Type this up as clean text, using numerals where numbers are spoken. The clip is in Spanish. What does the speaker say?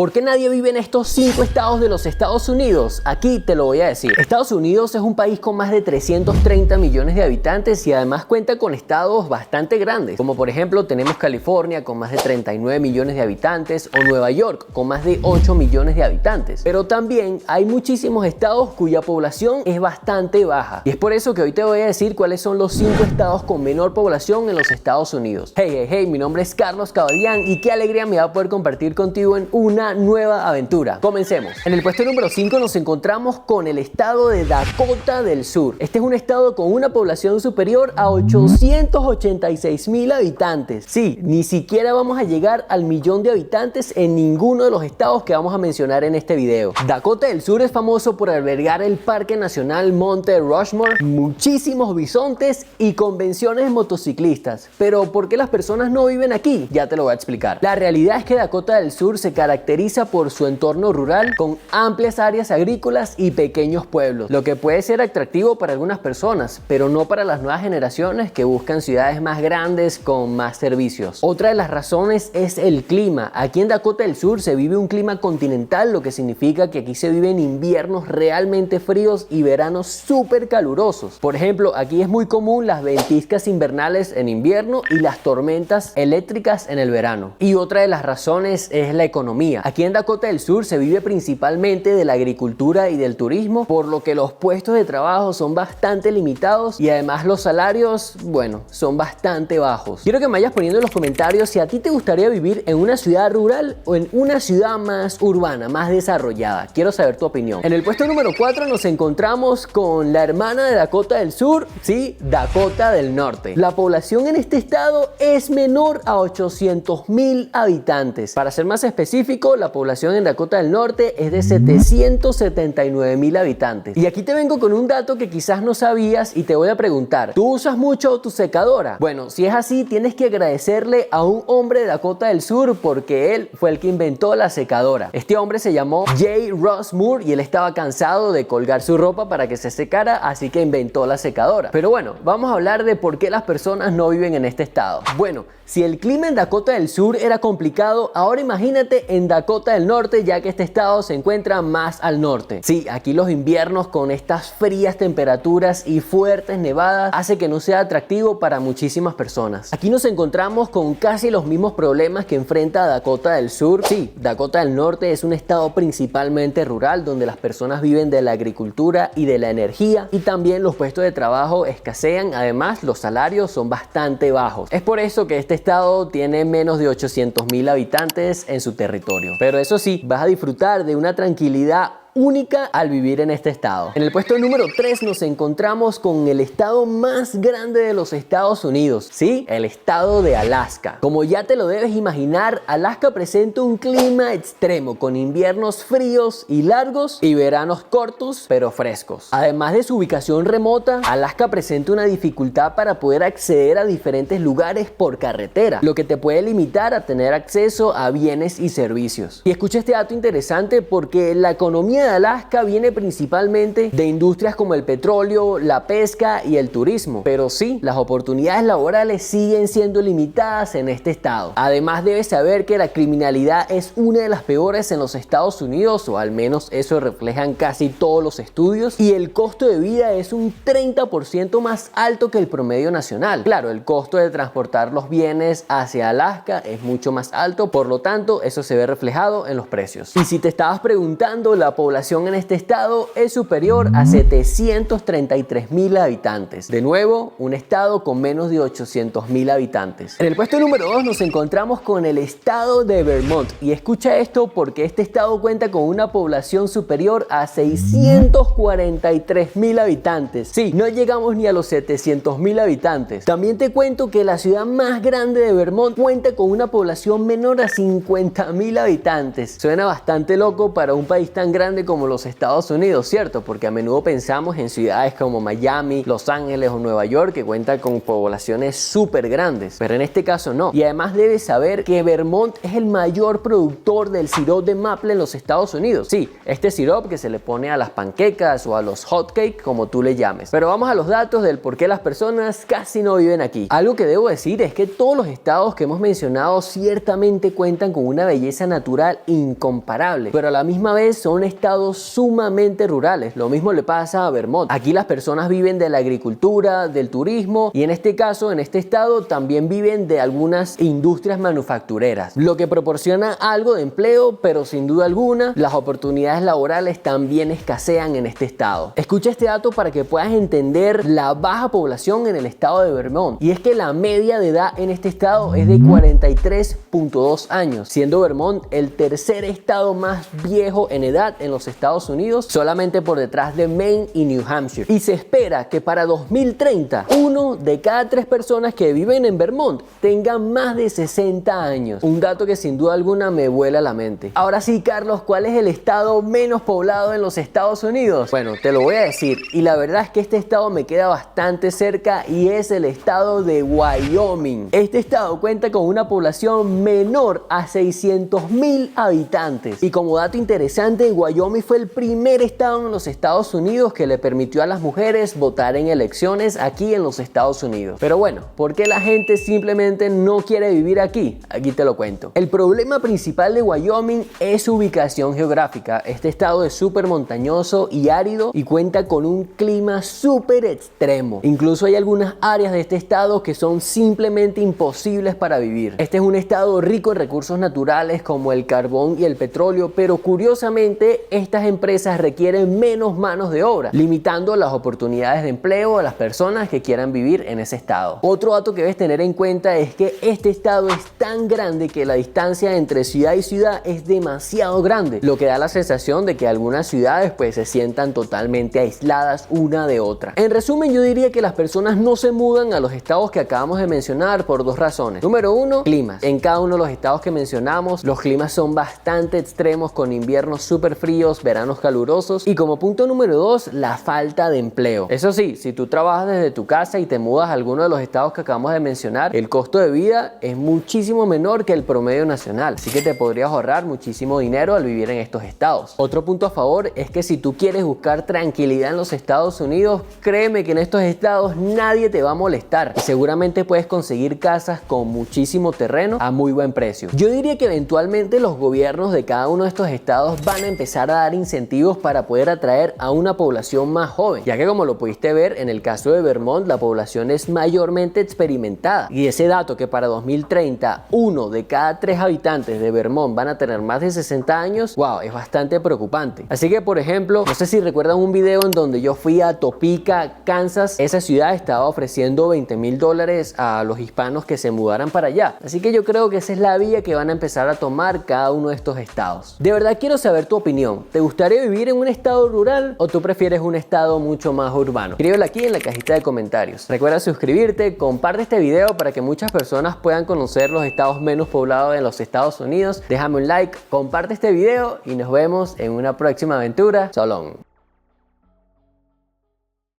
¿Por qué nadie vive en estos 5 estados de los Estados Unidos? Aquí te lo voy a decir. Estados Unidos es un país con más de 330 millones de habitantes y además cuenta con estados bastante grandes, como por ejemplo tenemos California con más de 39 millones de habitantes o Nueva York con más de 8 millones de habitantes. Pero también hay muchísimos estados cuya población es bastante baja. Y es por eso que hoy te voy a decir cuáles son los 5 estados con menor población en los Estados Unidos. Hey, mi nombre es Carlos Cabadian y qué alegría me va a poder compartir contigo en una nueva aventura. Comencemos. En el puesto número 5 nos encontramos con el estado de Dakota del Sur. Este es un estado con una población superior a 886,000 habitantes. Sí, ni siquiera vamos a llegar al millón de habitantes en ninguno de los estados que vamos a mencionar en este video. Dakota del Sur es famoso por albergar el Parque Nacional Monte Rushmore, muchísimos bisontes y convenciones de motociclistas. Pero ¿por qué las personas no viven aquí? Ya te lo voy a explicar. La realidad es que Dakota del Sur se caracteriza por su entorno rural con amplias áreas agrícolas y pequeños pueblos, lo que puede ser atractivo para algunas personas, pero no para las nuevas generaciones que buscan ciudades más grandes con más servicios. Otra de las razones es el clima. Aquí en Dakota del Sur se vive un clima continental, lo que significa que aquí se viven inviernos realmente fríos y veranos súper calurosos. Por ejemplo, aquí es muy común las ventiscas invernales en invierno y las tormentas eléctricas en el verano. Y otra de las razones es la economía. Aquí en Dakota del Sur se vive principalmente de la agricultura y del turismo, por lo que los puestos de trabajo son bastante limitados y además los salarios, bueno, son bastante bajos. Quiero que me vayas poniendo en los comentarios si a ti te gustaría vivir en una ciudad rural o en una ciudad más urbana, más desarrollada. Quiero saber tu opinión. En el puesto número 4 nos encontramos con la hermana de Dakota del Sur, sí, Dakota del Norte. La población en este estado es menor a 800,000 habitantes. Para ser más específico, la población en Dakota del Norte es de 779,000 habitantes. Y aquí te vengo con un dato que quizás no sabías y te voy a preguntar, ¿tú usas mucho tu secadora? Bueno, si es así, tienes que agradecerle a un hombre de Dakota del Sur porque él fue el que inventó la secadora. Este hombre se llamó J. Ross Moore y él estaba cansado de colgar su ropa para que se secara, así que inventó la secadora. Pero bueno, vamos a hablar de por qué las personas no viven en este estado. Bueno, si el clima en Dakota del Sur era complicado, ahora imagínate en Dakota del Norte, ya que este estado se encuentra más al norte. Sí, aquí los inviernos con estas frías temperaturas y fuertes nevadas hace que no sea atractivo para muchísimas personas. Aquí nos encontramos con casi los mismos problemas que enfrenta Dakota del Sur. Sí, Dakota del Norte es un estado principalmente rural donde las personas viven de la agricultura y de la energía y también los puestos de trabajo escasean, además los salarios son bastante bajos. Es por eso que este estado tiene menos de 800,000 habitantes en su territorio. Pero eso sí, vas a disfrutar de una tranquilidad única al vivir en este estado. En el puesto número 3 nos encontramos con el estado más grande de los Estados Unidos, sí, el estado de Alaska. Como ya te lo debes imaginar, Alaska presenta un clima extremo con inviernos fríos y largos y veranos cortos pero frescos. Además de su ubicación remota, Alaska presenta una dificultad para poder acceder a diferentes lugares por carretera, lo que te puede limitar a tener acceso a bienes y servicios. Y escucha este dato interesante porque la economía de Alaska viene principalmente de industrias como el petróleo, la pesca y el turismo, pero sí, las oportunidades laborales siguen siendo limitadas en este estado. Además debes saber que la criminalidad es una de las peores en los Estados Unidos, o al menos eso reflejan casi todos los estudios, y el costo de vida es un 30% más alto que el promedio nacional. Claro, el costo de transportar los bienes hacia Alaska es mucho más alto, por lo tanto eso se ve reflejado en los precios. Y si te estabas preguntando, la población en este estado es superior a 733,000 habitantes. De nuevo, un estado con menos de 800,000 habitantes. En el puesto número 2 nos encontramos con el estado de Vermont. Y escucha esto porque este estado cuenta con una población superior a 643,000 habitantes. Sí, no llegamos ni a los 700,000 habitantes. También te cuento que la ciudad más grande de Vermont cuenta con una población menor a 50,000 habitantes. Suena bastante loco para un país tan grande grande como los Estados Unidos, ¿cierto? Porque a menudo pensamos en ciudades como Miami, Los Ángeles o Nueva York que cuentan con poblaciones súper grandes, pero en este caso no. Y además debes saber que Vermont es el mayor productor del sirope de maple en los Estados Unidos. Sí, este sirope que se le pone a las panquecas o a los hotcakes, como tú le llames. Pero vamos a los datos del por qué las personas casi no viven aquí. Algo que debo decir es que todos los estados que hemos mencionado ciertamente cuentan con una belleza natural incomparable, pero a la misma vez son estados sumamente rurales. Lo mismo le pasa a Vermont. Aquí las personas viven de la agricultura, del turismo y en este caso, en este estado, también viven de algunas industrias manufactureras, lo que proporciona algo de empleo, pero sin duda alguna las oportunidades laborales también escasean en este estado. Escucha este dato para que puedas entender la baja población en el estado de Vermont, y es que la media de edad en este estado es de 43.2 años, siendo Vermont el tercer estado más viejo en edad en los Estados Unidos, solamente por detrás de Maine y New Hampshire. Y se espera que para 2030 uno de cada 3 personas que viven en Vermont tengan más de 60 años, un dato que sin duda alguna me vuela la mente. Ahora sí, Carlos, ¿cuál es el estado menos poblado en los Estados Unidos? Bueno, te lo voy a decir, y la verdad es que este estado me queda bastante cerca y es el estado de Wyoming. Este estado cuenta con una población menor a 600,000 habitantes, y como dato interesante, Wyoming fue el primer estado en los Estados Unidos que le permitió a las mujeres votar en elecciones aquí en los Estados Unidos. Pero bueno, ¿por qué la gente simplemente no quiere vivir aquí? Aquí te lo cuento. El problema principal de Wyoming es su ubicación geográfica. Este estado es súper montañoso y árido y cuenta con un clima súper extremo. Incluso hay algunas áreas de este estado que son simplemente imposibles para vivir. Este es un estado rico en recursos naturales como el carbón y el petróleo, pero curiosamente estas empresas requieren menos manos de obra, limitando las oportunidades de empleo a las personas que quieran vivir en ese estado. Otro dato que debes tener en cuenta es que este estado es tan grande que la distancia entre ciudad y ciudad es demasiado grande, lo que da la sensación de que algunas ciudades pues se sientan totalmente aisladas una de otra. En resumen, yo diría que las personas no se mudan a los estados que acabamos de mencionar por 2 razones. Número 1, climas. En cada uno de los estados que mencionamos, los climas son bastante extremos, con inviernos súper fríos, veranos calurosos, y como punto número 2, la falta de empleo. Eso sí, si tú trabajas desde tu casa y te mudas a alguno de los estados que acabamos de mencionar, el costo de vida es muchísimo menor que el promedio nacional, así que te podrías ahorrar muchísimo dinero al vivir en estos estados. Otro punto a favor es que si tú quieres buscar tranquilidad en los Estados Unidos, créeme que en estos estados nadie te va a molestar y seguramente puedes conseguir casas con muchísimo terreno a muy buen precio. Yo diría que eventualmente los gobiernos de cada uno de estos estados van a empezar a dar incentivos para poder atraer a una población más joven, ya que como lo pudiste ver en el caso de Vermont, la población es mayormente experimentada, y ese dato que para 2030 uno de cada 3 habitantes de Vermont van a tener más de 60 años, wow, es bastante preocupante. Así que, por ejemplo, no sé si recuerdan un video en donde yo fui a Topeka, Kansas. Esa ciudad estaba ofreciendo $20,000 a los hispanos que se mudaran para allá. Así que yo creo que esa es la vía que van a empezar a tomar cada uno de estos estados. De verdad quiero saber tu opinión. ¿Te gustaría vivir en un estado rural o tú prefieres un estado mucho más urbano? Escríbelo aquí en la cajita de comentarios. Recuerda suscribirte, comparte este video para que muchas personas puedan conocer los estados menos poblados de los Estados Unidos. Déjame un like, comparte este video y nos vemos en una próxima aventura. So long.